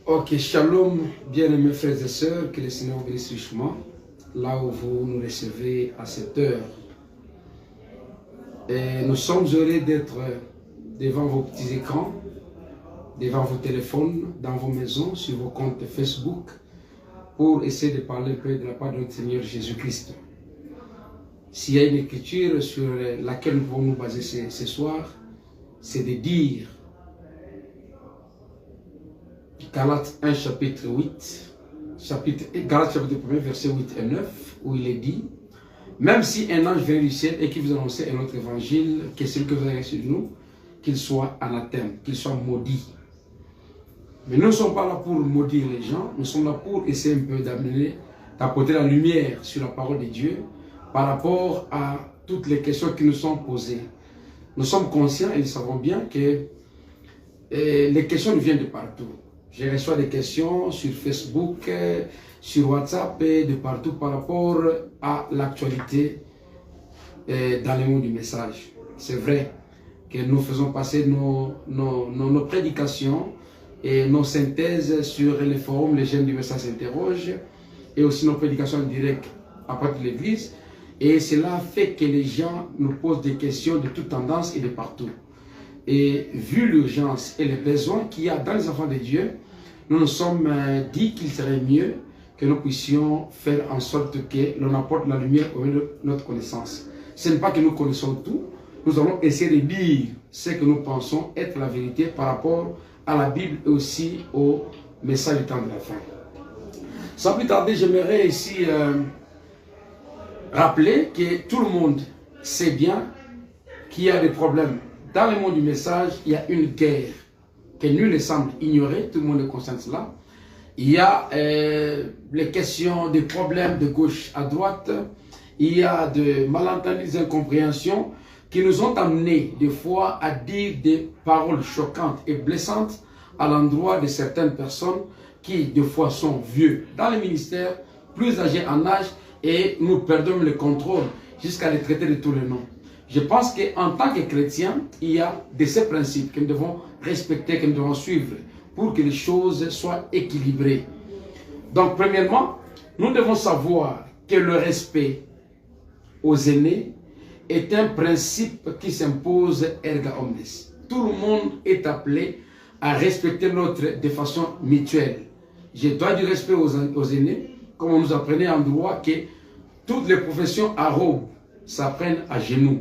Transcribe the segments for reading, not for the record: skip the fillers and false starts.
Ok, shalom, bien-aimés frères et sœurs, que le Seigneur vous bénisse richement, là où vous nous recevez à cette heure. Et nous sommes heureux d'être devant vos petits écrans, devant vos téléphones, dans vos maisons, sur vos comptes Facebook, pour essayer de parler un peu de la part de notre Seigneur Jésus-Christ. S'il y a une écriture sur laquelle nous pouvons nous baser ce soir, c'est de dire Galates 1 chapitre 8, Galates chapitre 1 verset 8 et 9, où il est dit: même si un ange vient du ciel et qui vous annonce un autre évangile que celui que vous avez reçu de nous, qu'il soit anathème, qu'il soit maudit. Mais nous ne sommes pas là pour maudire les gens, nous sommes là pour essayer un peu d'apporter la lumière sur la parole de Dieu par rapport à toutes les questions qui nous sont posées. Nous sommes conscients et nous savons bien que les questions nous viennent de partout. Je reçois des questions sur Facebook, sur WhatsApp et de partout par rapport à l'actualité dans le monde du message. C'est vrai que nous faisons passer nos prédications et nos synthèses sur les forums, les jeunes du message s'interrogent, et aussi nos prédications en direct à partir de l'église. Et cela fait que les gens nous posent des questions de toute tendance et de partout. Et vu l'urgence et les besoins qu'il y a dans les enfants de Dieu, nous nous sommes dit qu'il serait mieux que nous puissions faire en sorte que l'on apporte la lumière au milieu de notre connaissance. Ce n'est pas que nous connaissons tout, nous allons essayer de dire ce que nous pensons être la vérité par rapport à la Bible et aussi au message du temps de la fin. Sans plus tarder, j'aimerais ici rappeler que tout le monde sait bien qu'il y a des problèmes. Dans le monde du message, il y a une guerre que nul ne semble ignorer, tout le monde est conscient de cela. Il y a les questions des problèmes de gauche à droite, il y a de malentendus, des incompréhensions qui nous ont amenés des fois à dire des paroles choquantes et blessantes à l'endroit de certaines personnes qui des fois sont vieux dans les ministères, plus âgés en âge, et nous perdons le contrôle jusqu'à les traiter de tous les noms. Je pense qu'en tant que chrétiens, il y a de ces principes que nous devons respecter, que nous devons suivre pour que les choses soient équilibrées. Donc, premièrement, nous devons savoir que le respect aux aînés est un principe qui s'impose erga omnes. Tout le monde est appelé à respecter l'autre de façon mutuelle. Je dois du respect aux aînés, comme on nous apprenait en droit que toutes les professions arabes s'apprennent à genoux.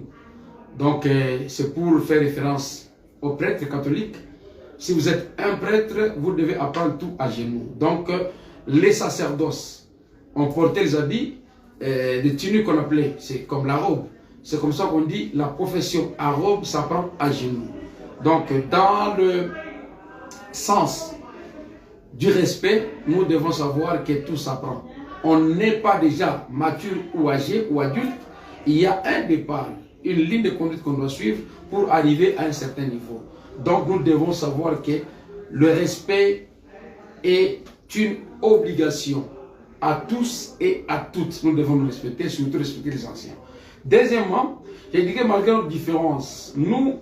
Donc, c'est pour faire référence aux prêtres catholiques. Si vous êtes un prêtre, vous devez apprendre tout à genoux. Donc, les sacerdoces ont porté les habits, des tuniques qu'on appelait, c'est comme la robe. C'est comme ça qu'on dit, la profession arabe s'apprend à genoux. Donc, dans le sens du respect, nous devons savoir que tout s'apprend. On n'est pas déjà mature ou âgé ou adulte. Il y a un départ, une ligne de conduite qu'on doit suivre pour arriver à un certain niveau. Donc nous devons savoir que le respect est une obligation à tous et à toutes. Nous devons nous respecter, surtout respecter les anciens. Deuxièmement, je dirais que malgré nos différences, nous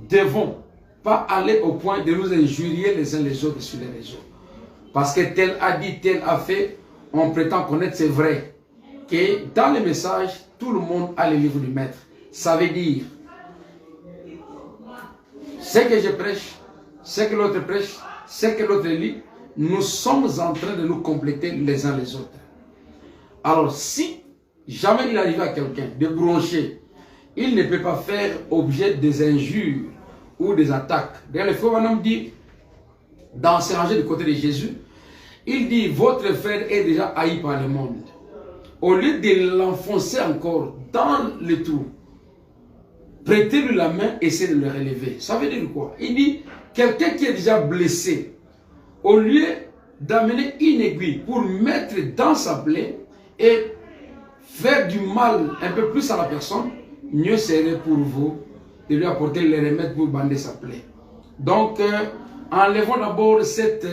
devons pas aller au point de nous injurier les uns les autres sur les réseaux. Parce que tel a dit, tel a fait, on prétend connaître, c'est vrai, que dans les messages, tout le monde a le livre du maître. Ça veut dire, ce que je prêche, ce que l'autre prêche, ce que l'autre lit, nous sommes en train de nous compléter les uns les autres. Alors, si jamais il arrive à quelqu'un de broncher, il ne peut pas faire objet des injures ou des attaques. D'ailleurs, le frère Branham dit, dans ses rangées du côté de Jésus, il dit, votre frère est déjà haï par le monde. Au lieu de l'enfoncer encore dans le trou, prêtez-lui la main et essayez de le relever. Ça veut dire quoi? Il dit, quelqu'un qui est déjà blessé, au lieu d'amener une aiguille pour mettre dans sa plaie et faire du mal un peu plus à la personne, mieux serait pour vous de lui apporter les remèdes pour bander sa plaie. Donc, enlevons d'abord cet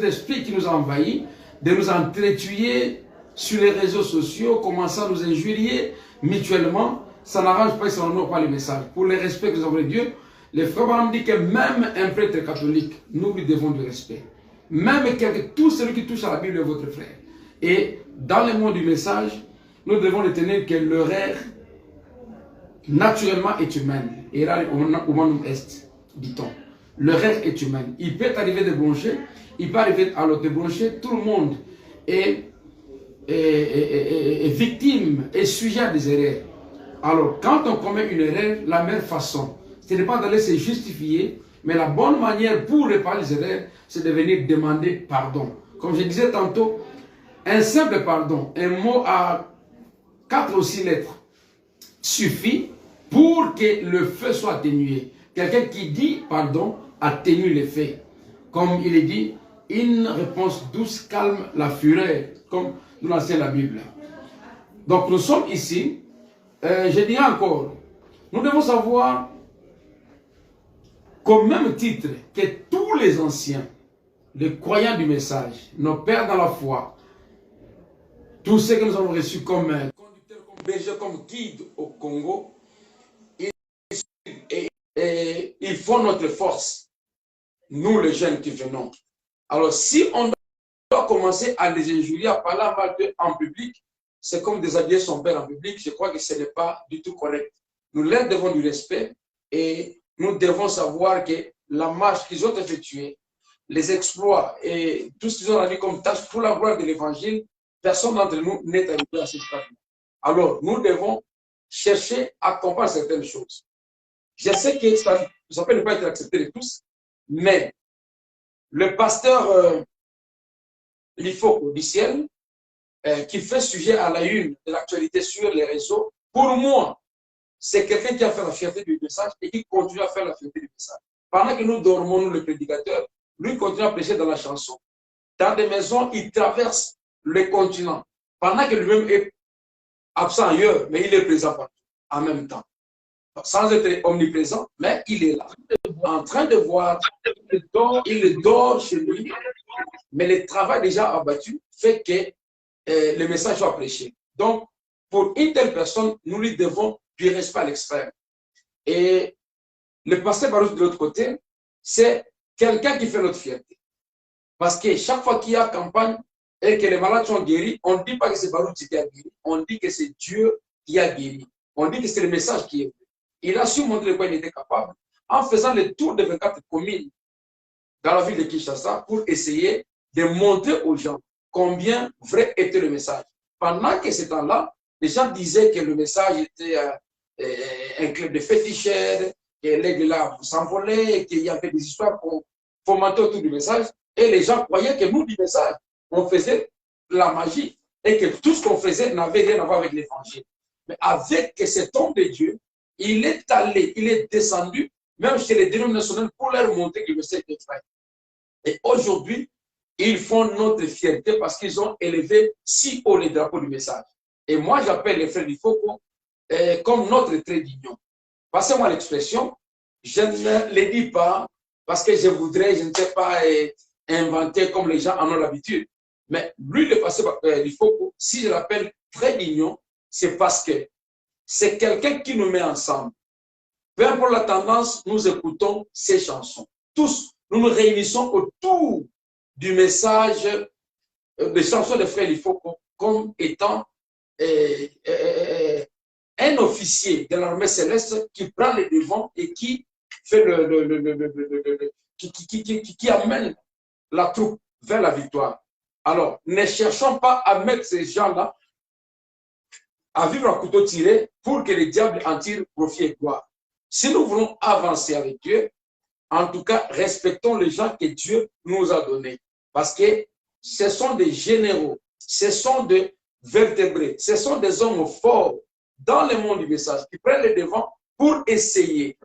esprit qui nous a envahis, de nous entretuer sur les réseaux sociaux, commencer à nous injurier mutuellement. Ça n'arrange pas et ça n'honore pas le message. Pour le respect que nous avons de Dieu, le frère Branham dit que même un prêtre catholique, nous lui devons du respect. Même tout celui qui touche à la Bible est votre frère. Et dans le monde du message, nous devons retenir que l'horaire naturellement est humaine. Et là, humanum est, dit-on. L'horaire est humaine. Il peut arriver de broncher, il peut arriver alors de broncher. Tout le monde est victime, est sujet à des erreurs. Alors, quand on commet une erreur, la meilleure façon, ce n'est pas d'aller se justifier, mais la bonne manière pour réparer les erreurs, c'est de venir demander pardon. Comme je disais tantôt, un simple pardon, un mot à 4 ou 6 lettres, suffit pour que le feu soit atténué. Quelqu'un qui dit pardon atténue les faits. Comme il est dit, une réponse douce calme la fureur, comme nous l'enseigne la Bible. Donc nous sommes ici, je dirais encore, nous devons savoir qu'au même titre que tous les anciens, les croyants du message, nos pères dans la foi, tous ceux que nous avons reçus comme conducteurs, comme bergers, comme guides au Congo, ils font notre force, nous les jeunes qui venons. Alors si on doit commencer à les injurier, à parler mal d'eux en public, c'est comme déshabiller son père en public, je crois que ce n'est pas du tout correct. Nous leur devons du respect et nous devons savoir que la marche qu'ils ont effectuée, les exploits et tout ce qu'ils ont rendu comme tâche pour la gloire de l'évangile, personne d'entre nous n'est arrivé à cette étape. Alors, nous devons chercher à comprendre certaines choses. Je sais que ça peut ne pas être accepté de tous, mais le pasteur Lifoko du ciel, qui fait sujet à la une de l'actualité sur les réseaux, pour moi, c'est quelqu'un qui a fait la fierté du message et qui continue à faire la fierté du message. Pendant que nous dormons, nous, le prédicateur, lui continue à prêcher dans la chanson. Dans des maisons, il traverse le continent. Pendant que lui-même est absent ailleurs, mais il est présent partout en même temps. Sans être omniprésent, mais il est là. En train de voir, il dort chez lui, mais le travail déjà abattu fait que le message soit prêché. Donc, pour une telle personne, nous lui devons du respect à l'extrême. Et le pasteur Baruch de l'autre côté, c'est quelqu'un qui fait notre fierté. Parce que chaque fois qu'il y a campagne et que les malades sont guéris, on ne dit pas que c'est Baruch qui a guéri, on dit que c'est Dieu qui a guéri. On dit que c'est le message qui est fait. Il a su montrer de quoi il était capable en faisant le tour de 24 communes dans la ville de Kinshasa pour essayer de montrer aux gens combien vrai était le message. Pendant que ce temps-là, les gens disaient que le message était un club de féticheurs, que l'aigle là s'envolait, qu'il y avait des histoires pour fomenter autour du message. Et les gens croyaient que nous, du message, on faisait la magie et que tout ce qu'on faisait n'avait rien à voir avec l'évangile. Mais avec cet homme de Dieu, il est allé, il est descendu, même chez les dénominationnels, pour leur montrer que le message était vrai. Et aujourd'hui, ils font notre fierté parce qu'ils ont élevé si haut les drapeaux du message. Et moi, j'appelle les frères du Foko comme notre trait d'union. Passez-moi l'expression, je ne le dis pas parce que je voudrais, je ne sais pas, inventer comme les gens en ont l'habitude. Mais lui, le pasteur du Foko, si je l'appelle trait d'union, c'est parce que c'est quelqu'un qui nous met ensemble. Peu importe la tendance, nous écoutons ces chansons. Tous, nous nous réunissons autour du message des chansons de frère Lifoko comme étant un officier de l'armée céleste qui prend les devants et qui fait qui amène la troupe vers la victoire. Alors, ne cherchons pas à mettre ces gens-là à vivre à couteau tiré pour que le diable en tire profit et gloire. Si nous voulons avancer avec Dieu, en tout cas, respectons les gens que Dieu nous a donnés. Parce que ce sont des généraux, ce sont des vertébrés, ce sont des hommes forts dans le monde du message qui prennent le devant pour essayer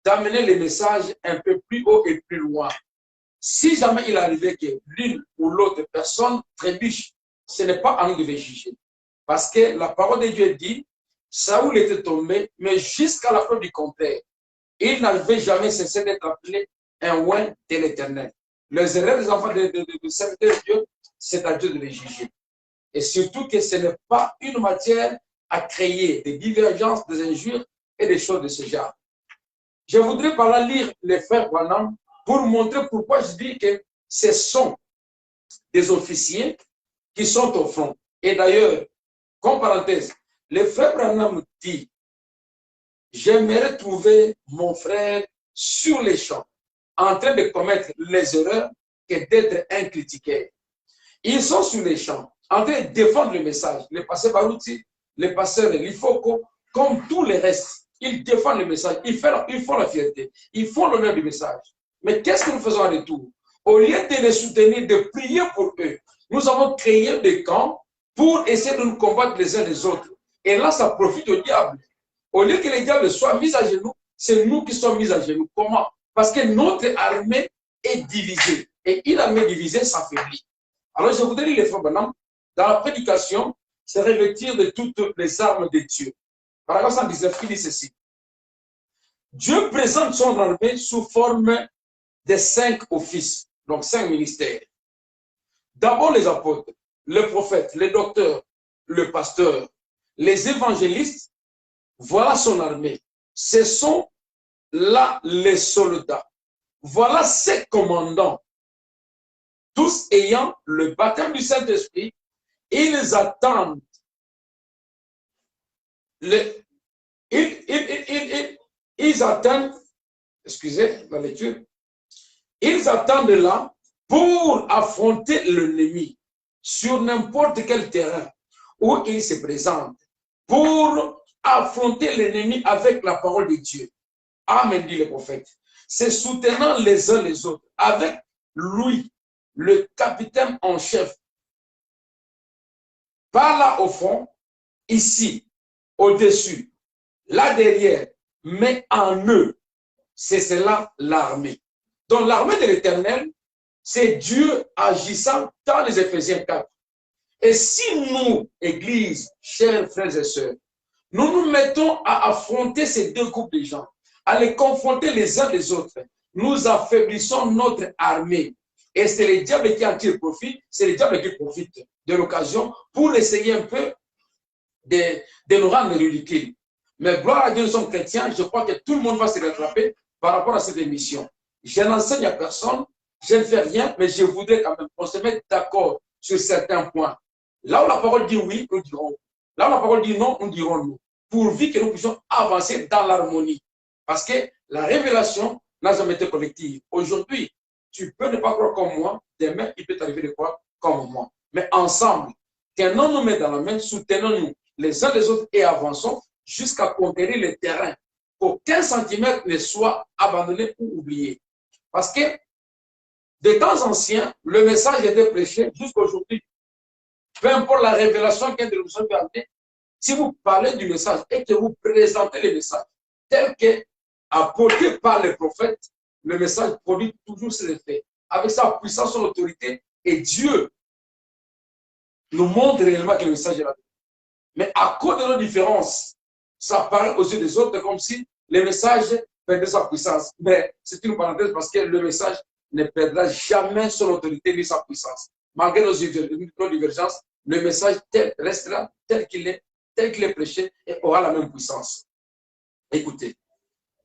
d'amener le message un peu plus haut et plus loin. Si jamais il arrivait que l'une ou l'autre personne trébuche, ce n'est pas à nous de les juger. Parce que la parole de Dieu dit, Saoul était tombé, mais jusqu'à la fin du contraire, il n'avait jamais cessé d'être appelé un oint de l'Éternel. Les erreurs des enfants de serviteurs de Dieu, c'est à Dieu de les juger. Et surtout que ce n'est pas une matière à créer des divergences, des injures et des choses de ce genre. Je voudrais par là lire les frères Branham pour montrer pourquoi je dis que ce sont des officiers qui sont au front. Et d'ailleurs, comme parenthèse, le frère Branham dit, j'aimerais trouver mon frère sur les champs, en train de commettre les erreurs que d'être un critiqueur. Ils sont sur les champs, en train de défendre le message. Les pasteurs Barouti, les pasteurs de l'Ifoko, comme tous les restes, ils défendent le message, ils font la fierté, ils font l'honneur du message. Mais qu'est-ce que nous faisons en retour? Au lieu de les soutenir, de prier pour eux, nous avons créé des camps pour essayer de nous combattre les uns les autres. Et là, ça profite au diable. Au lieu que les diables soient mis à genoux, c'est nous qui sommes mis à genoux. Comment? Parce que notre armée est divisée. Et une armée divisée s'affaiblit. Alors, je voudrais lire les frères Branham. Dans la prédication, c'est revêtir de toutes les armes de Dieu. Paragraphe 119, il dit ceci. Dieu présente son armée sous forme de 5 offices, donc 5 ministères. D'abord les apôtres, le prophète, le docteur, le pasteur, les évangélistes. Voilà son armée. Ce sont là les soldats. Voilà ses commandants. Tous ayant le baptême du Saint-Esprit, ils attendent ils attendent, excusez la lecture, ils attendent là pour affronter l'ennemi sur n'importe quel terrain où il se présente, pour affronter l'ennemi avec la parole de Dieu. Amen, dit le prophète. C'est soutenant les uns les autres, avec lui, le capitaine en chef. Pas là au fond, ici, au-dessus, là derrière, mais en eux. C'est cela l'armée. Donc l'armée de l'Éternel, c'est Dieu agissant dans les Éphésiens 4. Et si nous, Église, chers frères et sœurs, nous nous mettons à affronter ces deux groupes de gens, à les confronter les uns les autres, nous affaiblissons notre armée. Et c'est le diable qui en tire profit, c'est le diable qui profite de l'occasion pour essayer un peu de nous rendre ridicules. Mais gloire à Dieu, nous sommes chrétiens, je crois que tout le monde va se rattraper par rapport à cette émission. Je n'enseigne à personne, je ne fais rien, mais je voudrais quand même qu'on se mette d'accord sur certains points. Là où la parole dit oui, nous dirons oui. Là où la parole dit non, nous dirons non. Pourvu que nous puissions avancer dans l'harmonie. Parce que la révélation n'a jamais été collective. Aujourd'hui, tu peux ne pas croire comme moi, demain, il peut t'arriver de croire comme moi. Mais ensemble, tenons-nous main dans la main, soutenons-nous les uns les autres et avançons jusqu'à conquérir le terrain. Qu'aucun centimètre ne soit abandonné ou oublié. Parce que, de temps anciens, le message était prêché jusqu'à aujourd'hui. Peu importe la révélation qu'un de nous peut amener, si vous parlez du message et que vous présentez le message tel que apporté par les prophètes, le message produit toujours ses effets. Avec sa puissance, son autorité, et Dieu nous montre réellement que le message est là. Mais à cause de nos différences, ça paraît aux yeux des autres comme si le message perdait sa puissance. Mais c'est une parenthèse parce que le message ne perdra jamais son autorité ni sa puissance. Malgré nos divergences, le message restera tel qu'il est prêché et aura la même puissance. Écoutez,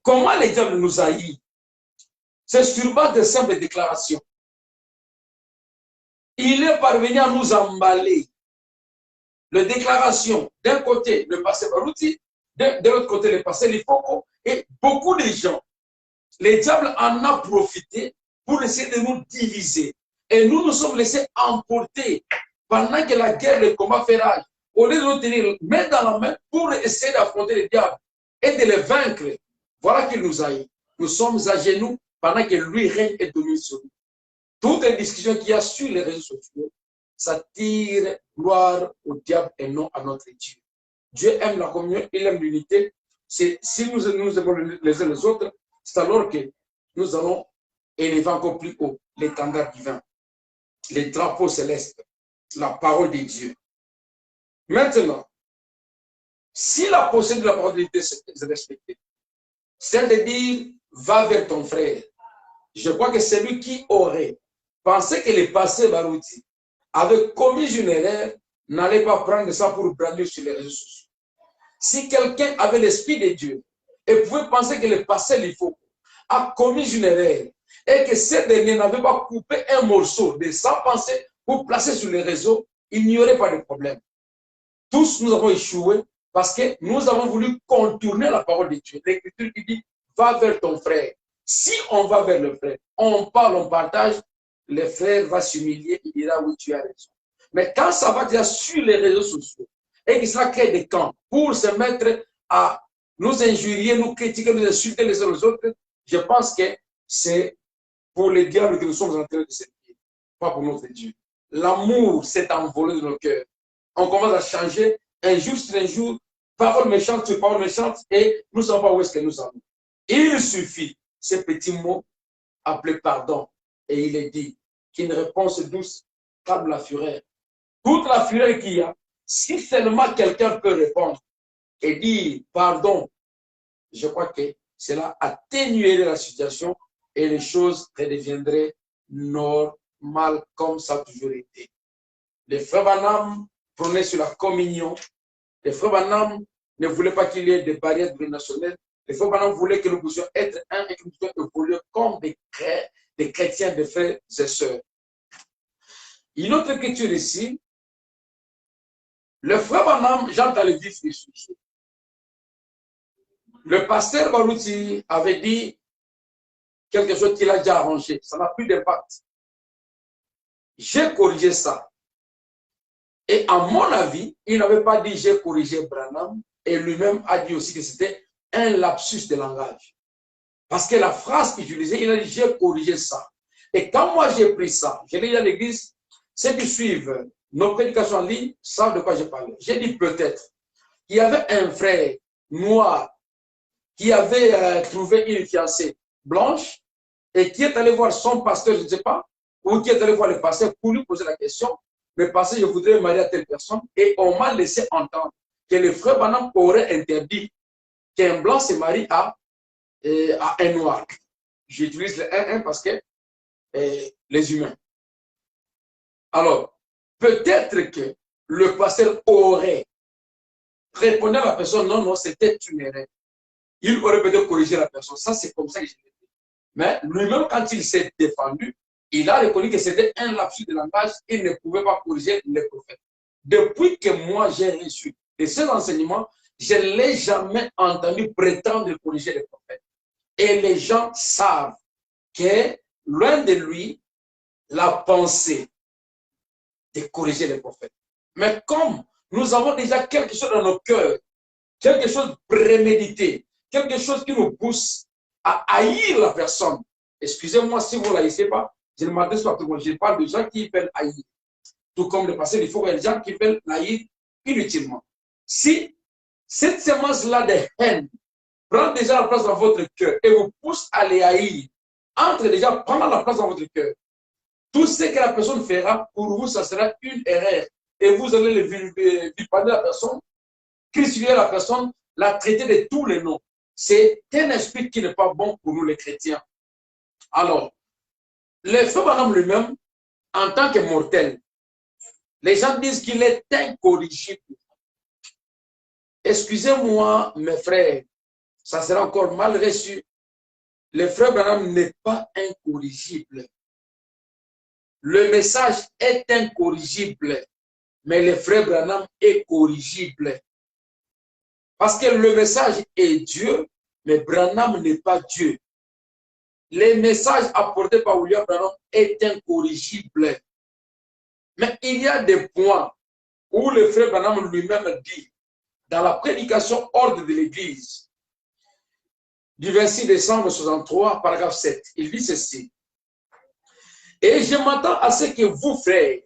comment les diables nous haïssent? C'est sur base de simples déclarations. Il est parvenu à nous emballer. Les déclarations, d'un côté, le pasteur Barouti, de l'autre côté, le pasteur Lifoko, et beaucoup de gens. Les diables en ont profité pour essayer de nous diviser. Et nous nous sommes laissés emporter pendant que la guerre, le combat fait rage. Au lieu de nous tenir main dans la main pour essayer d'affronter les diables et de les vaincre. Voilà qu'il nous haït. Nous sommes à genoux pendant que lui règne et domine sur nous. Toutes les discussions qu'il y a sur les réseaux sociaux, ça tire gloire au diable et non à notre Dieu. Dieu aime la communion, il aime l'unité. Si nous aimons les uns les autres, c'est alors que nous allons élever encore plus haut l'étendard divin, les drapeaux célestes, la parole de Dieu. Maintenant, si la procédure de la parole de Dieu est respectée, c'est de dire, va vers ton frère. Je crois que celui qui aurait pensé que le pasteur Barouti avait commis une erreur, n'allait pas prendre ça pour brandir sur les réseaux sociaux. Si quelqu'un avait l'esprit de Dieu et pouvait penser que le pasteur Lifoko a commis une erreur et que ce dernier n'avait pas coupé un morceau de sa pensée pour placer sur les réseaux, il n'y aurait pas de problème. Tous, nous avons échoué parce que nous avons voulu contourner la parole de Dieu. L'Écriture qui dit, va vers ton frère. Si on va vers le frère, on parle, on partage, le frère va s'humilier, il dira, oui, tu as raison. Mais quand ça va déjà sur les réseaux sociaux, et qu'il sera créé des camps pour se mettre à nous injurier, nous critiquer, nous insulter les uns les autres, je pense que c'est pour les diables que nous sommes en train de servir, pas pour notre Dieu. L'amour s'est envolé de nos cœurs. On commence à changer un jour sur un jour, parole méchante sur parole méchante, et nous ne savons pas où est-ce que nous allons. Il suffit, ces petits mots appelés pardon, et il est dit qu'une réponse douce calme la fureur. Toute la fureur qu'il y a, si seulement quelqu'un peut répondre et dire pardon, je crois que cela atténuerait la situation et les choses redeviendraient normales comme ça a toujours été. Les frères Branham prenaient sur la communion. Les frères Branham ne voulaient pas qu'il y ait des barrières nationales. Les frères Branham voulaient que nous puissions être un et que nous puissions évoluer comme des chrétiens, des frères et sœurs. Une autre écriture ici, le frère Branham, j'entends le vif du sujet. Le pasteur Balouti avait dit quelque chose qu'il a déjà arrangé. Ça n'a plus d'impact. J'ai corrigé ça. Et à mon avis, il n'avait pas dit j'ai corrigé Branham. Et lui-même a dit aussi que c'était un lapsus de langage. Parce que la phrase qu'il utilisait, il a dit j'ai corrigé ça. Et quand moi j'ai pris ça, je l'ai dit à l'église, ceux qui suivent nos prédications en ligne savent de quoi je parle. J'ai dit peut-être qu'il y avait un frère noir qui avait trouvé une fiancée blanche et qui est allé voir son pasteur, je ne sais pas, ou qui est allé voir le pasteur pour lui poser la question, mais pasteur, je voudrais marier à telle personne, et on m'a laissé entendre que le frère Branham aurait interdit qu'un blanc se marie à un noir. J'utilise le 1-1 parce que les humains. Alors, peut-être que le pasteur aurait répondu à la personne, non, non, c'était une erreur. Il aurait peut-être corrigé la personne. Ça, c'est comme ça que je l'ai dit. Mais lui-même, quand il s'est défendu, il a reconnu que c'était un lapsus de langage. Il ne pouvait pas corriger les prophètes. Depuis que moi, j'ai reçu de ces enseignements, je ne l'ai jamais entendu prétendre corriger les prophètes. Et les gens savent que, loin de lui, la pensée de corriger les prophètes. Mais comme nous avons déjà quelque chose dans nos cœurs, quelque chose de prémédité, quelque chose qui nous pousse à haïr la personne. Excusez-moi si vous ne l'haïssez pas, je ne m'adresse pas à tout le monde. Je parle de gens qui veulent haïr. Tout comme le passé, il faut qu'il y ait des gens qui veulent haïr inutilement. Si cette semence-là de haine prend déjà la place dans votre cœur et vous pousse à les haïr, entre déjà prendre la place dans votre cœur, tout ce que la personne fera, pour vous, ça sera une erreur. Et vous allez le vilipender la personne, crucifier la personne, la traiter de tous les noms. C'est un esprit qui n'est pas bon pour nous les chrétiens. Alors, le frère Branham lui-même, en tant que mortel, les gens disent qu'il est incorrigible. Excusez-moi, mes frères, ça sera encore mal reçu. Le frère Branham n'est pas incorrigible. Le message est incorrigible, mais le frère Branham est corrigible. Parce que le message est Dieu, mais Branham n'est pas Dieu. Le message apporté par William Branham est incorrigible. Mais il y a des points où le frère Branham lui-même dit, dans la prédication ordre de l'Église, du 26 décembre 63, paragraphe 7, il dit ceci. Et je m'attends à ce que vous, frères,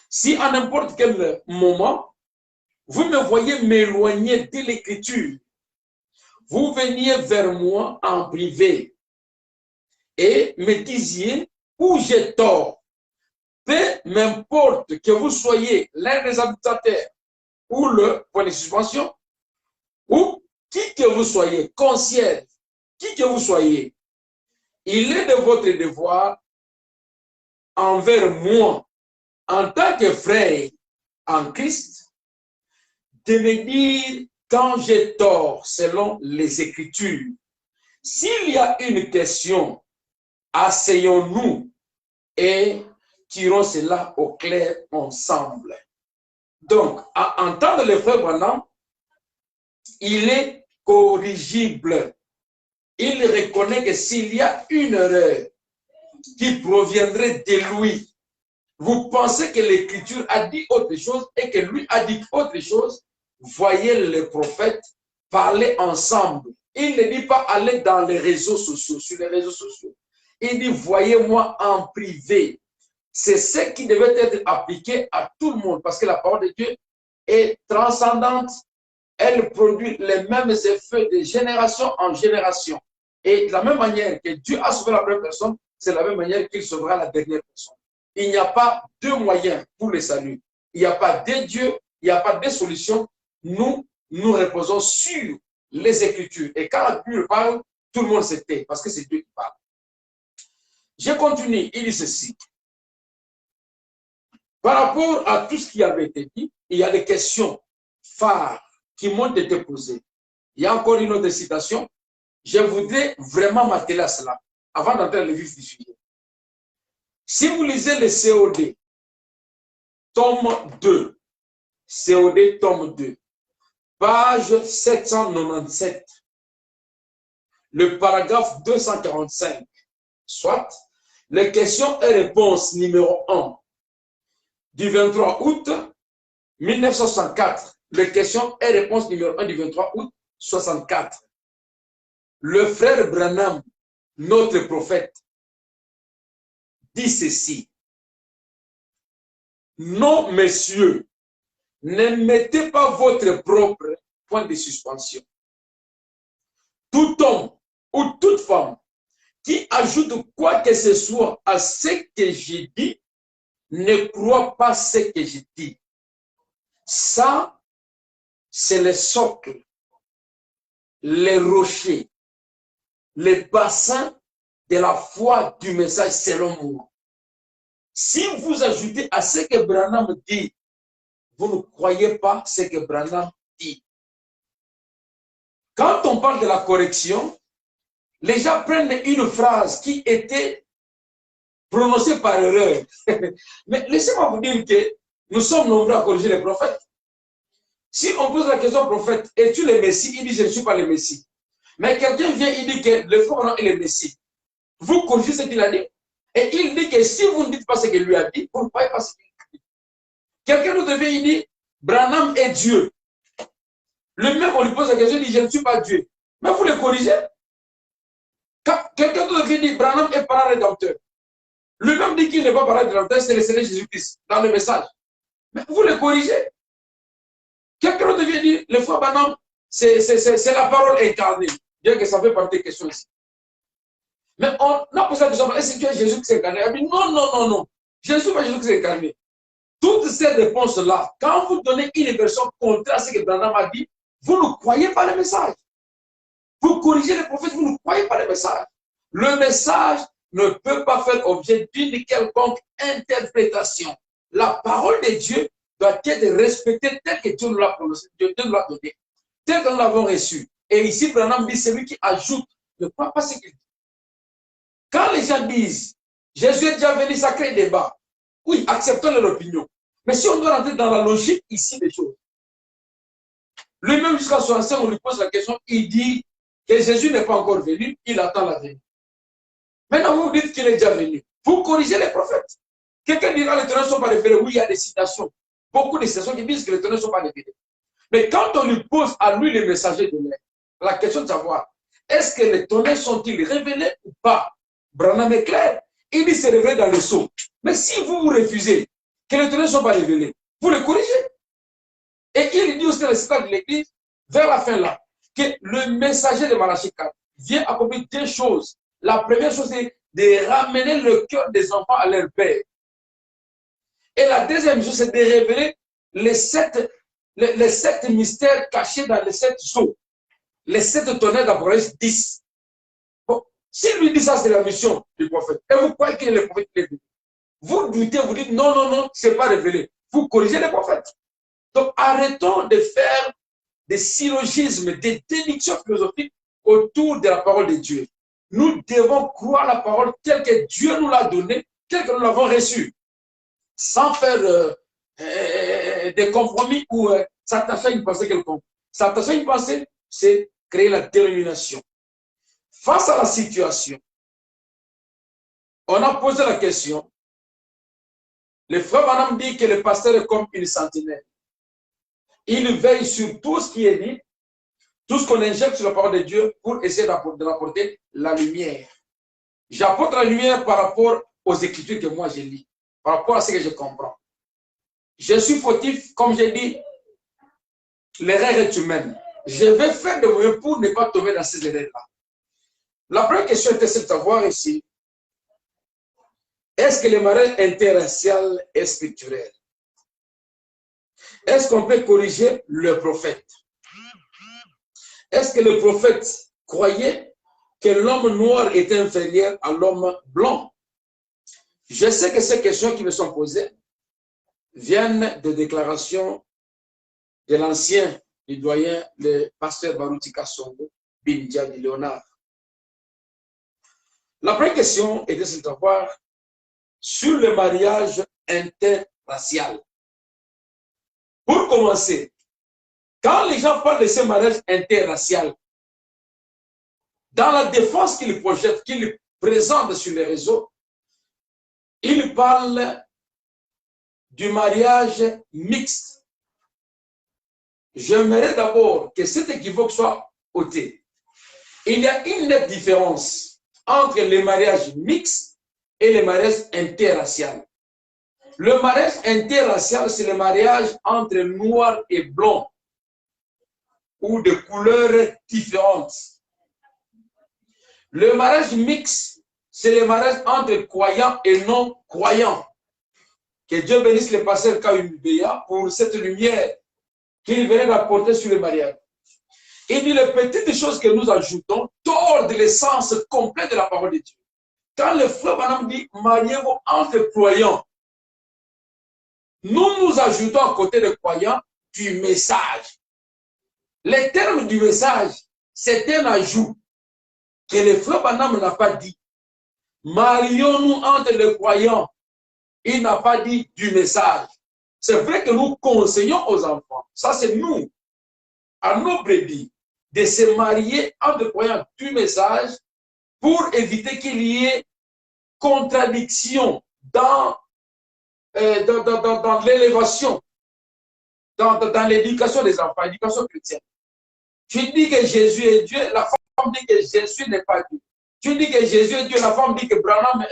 si à n'importe quel moment, vous me voyez m'éloigner de l'Écriture, vous veniez vers moi en privé et me disiez où j'ai tort. Peu m'importe que vous soyez l'un des habitateurs ou le point de suspension, ou qui que vous soyez, concierge, qui que vous soyez, il est de votre devoir envers moi, en tant que frère en Christ, de me dire quand j'ai tort selon les Écritures. S'il y a une question, asseyons-nous et tirons cela au clair ensemble. Donc, à entendre le frère Branham, il est corrigible. Il reconnaît que s'il y a une erreur qui proviendrait de lui, vous pensez que l'Écriture a dit autre chose et que lui a dit autre chose, voyez les prophètes parler ensemble. Il ne dit pas aller dans les réseaux sociaux, sur les réseaux sociaux. Il dit, voyez-moi en privé. C'est ce qui devait être appliqué à tout le monde parce que la parole de Dieu est transcendante. Elle produit les mêmes effets de génération en génération. Et de la même manière que Dieu a sauvé la première personne, c'est la même manière qu'il sauvera la dernière personne. Il n'y a pas deux moyens pour le salut. Il n'y a pas deux dieux, il n'y a pas deux solutions. Nous reposons sur les Écritures. Et quand la Bible parle, tout le monde se tait parce que c'est Dieu qui parle. Je continue, il dit ceci. Par rapport à tout ce qui avait été dit, il y a des questions phares qui m'ont été posées. Il y a encore une autre citation. Je voudrais vraiment m'atteler à cela avant d'entrer dans le vif du sujet. Si vous lisez le COD, tome 2, COD, tome 2, page 797, le paragraphe 245, soit les questions et réponses numéro 1 du 23 août 1964, les questions et réponses numéro 1 du 23 août 64. Le frère Branham, notre prophète, dit ceci. Non, messieurs, ne mettez pas votre propre point de suspension. Tout homme ou toute femme qui ajoute quoi que ce soit à ce que j'ai dit, ne croit pas ce que j'ai dit. Ça, c'est le socle, les rochers, les bassins de la foi du message selon moi. Si vous ajoutez à ce que Branham dit, vous ne croyez pas ce que Branham dit. Quand on parle de la correction, les gens prennent une phrase qui était prononcée par erreur. Mais laissez-moi vous dire que nous sommes nombreux à corriger les prophètes. Si on pose la question au prophète, es-tu le Messie? Il dit, je ne suis pas le Messie. Mais quelqu'un vient, il dit que le frère est le Messie. Vous corrigez ce qu'il a dit. Et il dit que si vous ne dites pas ce qu'il lui a dit, vous ne croyez pas ce qu'il a dit. Quelqu'un d'autre vient, il dit, Branham est Dieu. Le même, on lui pose la question, il dit, je ne suis pas Dieu. Mais vous le corrigez. Quelqu'un d'autre vient, il dit, Branham est parent rédempteur. Le même dit qu'il n'est pas parent rédempteur, c'est le Seigneur Jésus-Christ, dans le message. Mais vous le corrigez. Quelqu'un d'autre vient dire, le frère Branham, c'est la parole incarnée. Bien que ça fait partie des questions ici. Mais on a posé la question, est-ce que tu es Jésus qui s'est incarné? Il a dit, non, non, non, non. Je ne suis pas Jésus qui s'est incarné. Toutes ces réponses-là, quand vous donnez une version contraire à ce que Branham a dit, vous ne croyez pas le message. Vous corrigez les prophètes, vous ne croyez pas le message. Le message ne peut pas faire objet d'une quelconque interprétation. La parole de Dieu doit être respectée telle que Dieu nous l'a prononcée, Dieu nous l'a donnée, telle que nous l'avons reçue. Et ici, Branham dit, celui qui ajoute ne croit pas ce qu'il dit. Quand les gens disent, Jésus est déjà venu, ça crée débat. Oui, acceptons leur opinion. Mais si on doit rentrer dans la logique ici des choses, lui-même jusqu'à 65, on lui pose la question, il dit que Jésus n'est pas encore venu, il attend la venue. Maintenant, vous dites qu'il est déjà venu. Vous corrigez les prophètes. Quelqu'un dira les ténèbres ne sont pas révélés. Oui, il y a des citations. Beaucoup de citations qui disent que les ténèbres ne sont pas révélés. Mais quand on lui pose à lui les messagers de l'air, la question de savoir, est-ce que les tonnerres sont-ils révélés ou pas? Branham est clair. Il dit c'est révélé dans le sceau. Mais si vous refusez que les tonnerres ne sont pas révélés, vous le corrigez. Et il dit aussi dans le stade de l'église, vers la fin là, que le messager de Malachie 4 vient accomplir deux choses. La première chose, c'est de ramener le cœur des enfants à leur père. Et la deuxième chose, c'est de révéler les sept mystères cachés dans les 7 sceaux. Les 7 tonnerres d'Apocalypse 10. Bon, s'il lui dit ça, c'est la mission du prophète. Et vous croyez qu'il est le prophète qui est venu. Vous doutez, vous dites non, non, non, ce n'est pas révélé. Vous corrigez les prophètes. Donc arrêtons de faire des syllogismes, des déductions philosophiques autour de la parole de Dieu. Nous devons croire la parole telle que Dieu nous l'a donnée, telle que nous l'avons reçue. sans faire des compromis ou s'attacher à une pensée quelconque. S'attacher à une pensée, c'est créer la détermination. Face à la situation, on a posé la question. Le frère Branham dit que le pasteur est comme une sentinelle. Il veille sur tout ce qui est dit, tout ce qu'on injecte sur la parole de Dieu pour essayer d'apporter la lumière. J'apporte la lumière par rapport aux écritures que moi je lis, par rapport à ce que je comprends. Je suis fautif, comme j'ai dit, l'erreur est humaine. Je vais faire de mon pour ne pas tomber dans ces erreurs-là. La première question était de savoir ici, est-ce que le mariage interracial est spirituel? Est-ce qu'on peut corriger le prophète? Est-ce que le prophète croyait que l'homme noir était inférieur à l'homme blanc? Je sais que ces questions qui me sont posées viennent de déclarations de l'ancien, du doyen, le pasteur Baruti Kasongo, Bindia de Léonard. La première question était de savoir sur le mariage interracial. Pour commencer, quand les gens parlent de ce mariage interracial, dans la défense qu'ils projettent, qu'ils présentent sur les réseaux, ils parlent du mariage mixte. J'aimerais d'abord que cet équivoque soit ôté. Il y a une nette différence entre les mariages mixtes et les mariages interraciaux. Le mariage interracial, c'est le mariage entre noir et blanc ou de couleurs différentes. Le mariage mixte, c'est le mariage entre croyants et non-croyants. Que Dieu bénisse le pasteur Kayumbeya pour cette lumière qu'il venait d'apporter sur le mariage. Il dit les petites choses que nous ajoutons tordent l'essence complète de la parole de Dieu. Quand le frère Branham dit mariez-vous entre croyants, nous ajoutons à côté des croyants du message. Les termes du message, c'est un ajout que le frère Branham n'a pas dit. Marions-nous entre les croyants. Il n'a pas dit du message. C'est vrai que nous conseillons aux enfants, ça c'est nous, à nos brebis, de se marier entre les croyants du message pour éviter qu'il y ait contradiction dans l'élévation, dans l'éducation des enfants, l'éducation chrétienne. Tu dis que Jésus est Dieu, la femme dit que Jésus n'est pas Dieu. Tu dis que Jésus est Dieu, la femme dit que Branham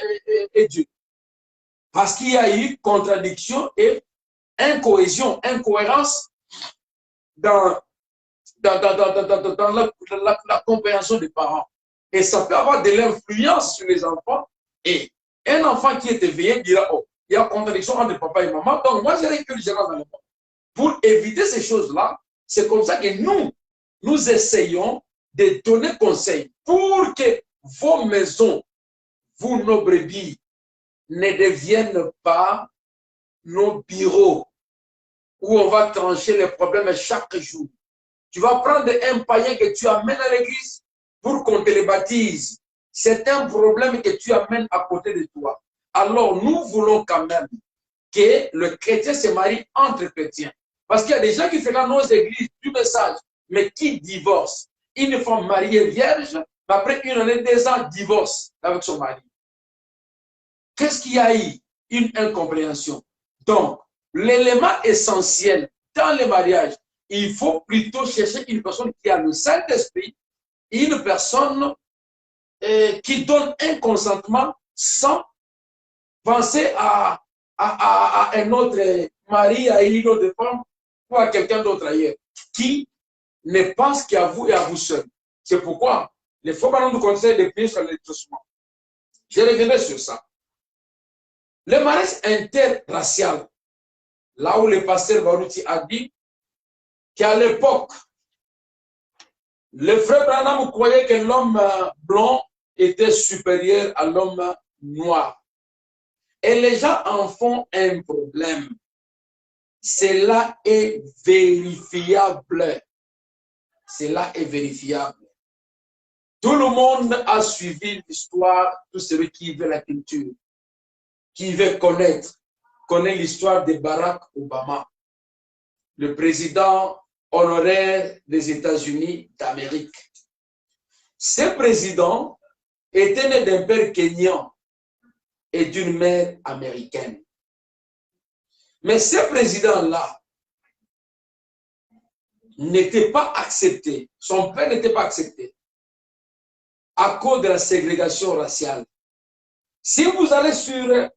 est Dieu. Parce qu'il y a eu contradiction et incohésion, incohérence dans la compréhension des parents. Et ça peut avoir de l'influence sur les enfants. Et un enfant qui est éveillé dira, oh, il y a contradiction entre papa et maman, donc moi j'ai que le gérant dans le monde. Pour éviter ces choses-là, c'est comme ça que nous essayons de donner conseil pour que vos maisons, vous, nos brebis, ne deviennent pas nos bureaux où on va trancher les problèmes chaque jour. Tu vas prendre un païen que tu amènes à l'église pour qu'on te le baptise. C'est un problème que tu amènes à côté de toi. Alors, nous voulons quand même que le chrétien se marie entre chrétiens. Parce qu'il y a des gens qui font dans nos églises du message, mais qui divorcent. Une femme mariée vierge, mais après une année, 2 ans, divorce avec son mari. Qu'est-ce qu'il y a eu? Une incompréhension. Donc, l'élément essentiel dans le mariage, il faut plutôt chercher une personne qui a le Saint-Esprit, une personne qui donne un consentement sans penser à un autre mari, à une autre femme ou à quelqu'un d'autre ailleurs, qui ne pense qu'à vous et à vous seul. C'est pourquoi les frères nous conseillent de prier sur l'électricement. Je reviendrai sur ça. Le mariage interracial, là où le pasteur Baruti a dit qu'à l'époque, le frère Branham croyait que l'homme blanc était supérieur à l'homme noir. Et les gens en font un problème. Cela est vérifiable. Cela est vérifiable. Tout le monde a suivi l'histoire, tout celui qui veut la culture, qui veut connaître connaît l'histoire de Barack Obama, le président honoraire des États-Unis d'Amérique. Ce président était né d'un père kényan et d'une mère américaine. Mais ce président-là n'était pas accepté, son père n'était pas accepté à cause de la ségrégation raciale. Si vous allez sur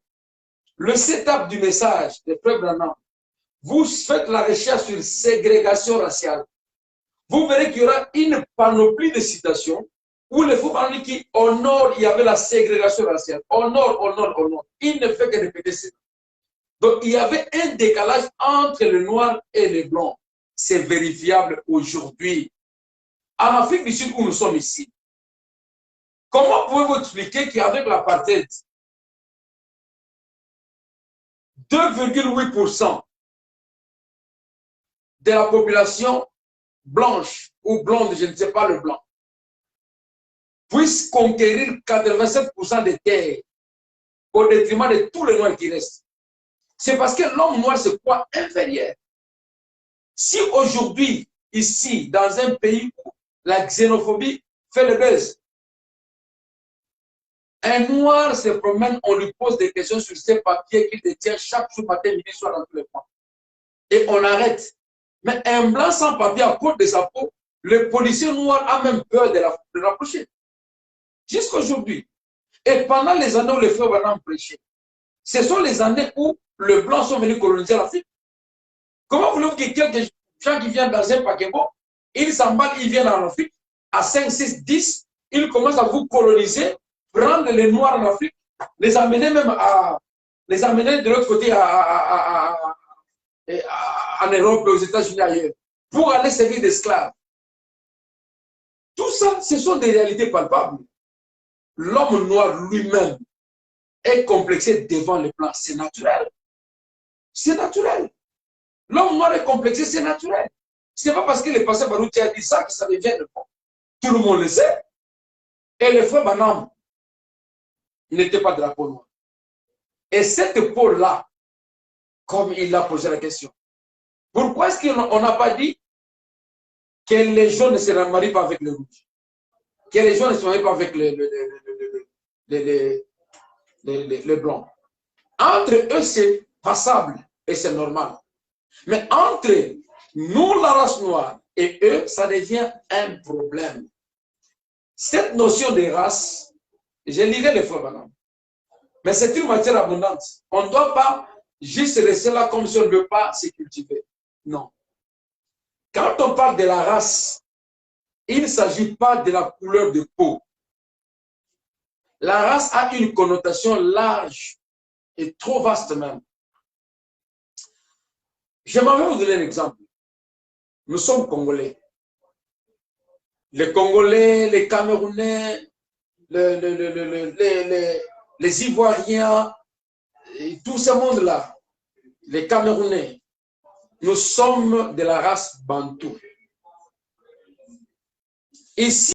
le setup du message de Frère Branham, vous faites la recherche sur ségrégation raciale, vous verrez qu'il y aura une panoplie de citations où les faux parler qui, au nord, il y avait la ségrégation raciale. Au nord, au nord, au nord. Il ne fait que répéter ça. Donc, il y avait un décalage entre le noir et le blanc. C'est vérifiable aujourd'hui. En Afrique du Sud, où nous sommes ici, comment pouvez-vous expliquer qu'avec l'apartheid, 2,8% de la population blanche ou blonde, je ne sais pas le blanc, puisse conquérir 87% des terres au détriment de tous les noirs qui restent? C'est parce que l'homme noir se croit inférieur. Si aujourd'hui, ici, dans un pays où la xénophobie fait le buzz, un noir se promène, on lui pose des questions sur ses papiers qu'il détient chaque jour, matin, midi, soir, dans tous les points. Et on arrête. Mais un blanc sans papier à cause de sa peau, le policier noir a même peur de l'approcher. Jusqu'aujourd'hui. Et pendant les années où les frères Branham prêchaient, ce sont les années où les blancs sont venus coloniser l'Afrique. Comment voulez-vous que quelques gens qui viennent dans un paquebot, ils s'emballent, ils viennent en Afrique, à 5, 6, 10, ils commencent à vous coloniser, prendre les noirs en Afrique, les amener même à, les amener de l'autre côté en Europe, aux États-Unis, ailleurs, pour aller servir d'esclaves. Tout ça, ce sont des réalités palpables. L'homme noir lui-même est complexé devant les blancs. C'est naturel. C'est naturel. L'homme noir est complexé, c'est naturel. Ce n'est pas parce que le pasteur Barouti a dit ça que ça devient le bon. Tout le monde le sait. Et le frère Branham n'était pas de la peau noire. Et cette peau-là, comme il a posé la question, pourquoi est-ce qu'on n'a pas dit que les jaunes ne se marient pas avec les rouges? Que les jaunes ne se marient pas avec les blancs? Entre eux, c'est passable et c'est normal. Mais entre nous, la race noire, et eux, ça devient un problème. Cette notion de race, je lirai les frères Branham, mais c'est une matière abondante. On ne doit pas juste rester là comme si on ne veut pas se cultiver. Non. Quand on parle de la race, il ne s'agit pas de la couleur de peau. La race a une connotation large et trop vaste même. J'aimerais vous donner un exemple. Nous sommes Congolais. Les Congolais, les Camerounais, les Ivoiriens, et tout ce monde-là, les Camerounais, nous sommes de la race bantou. Ici,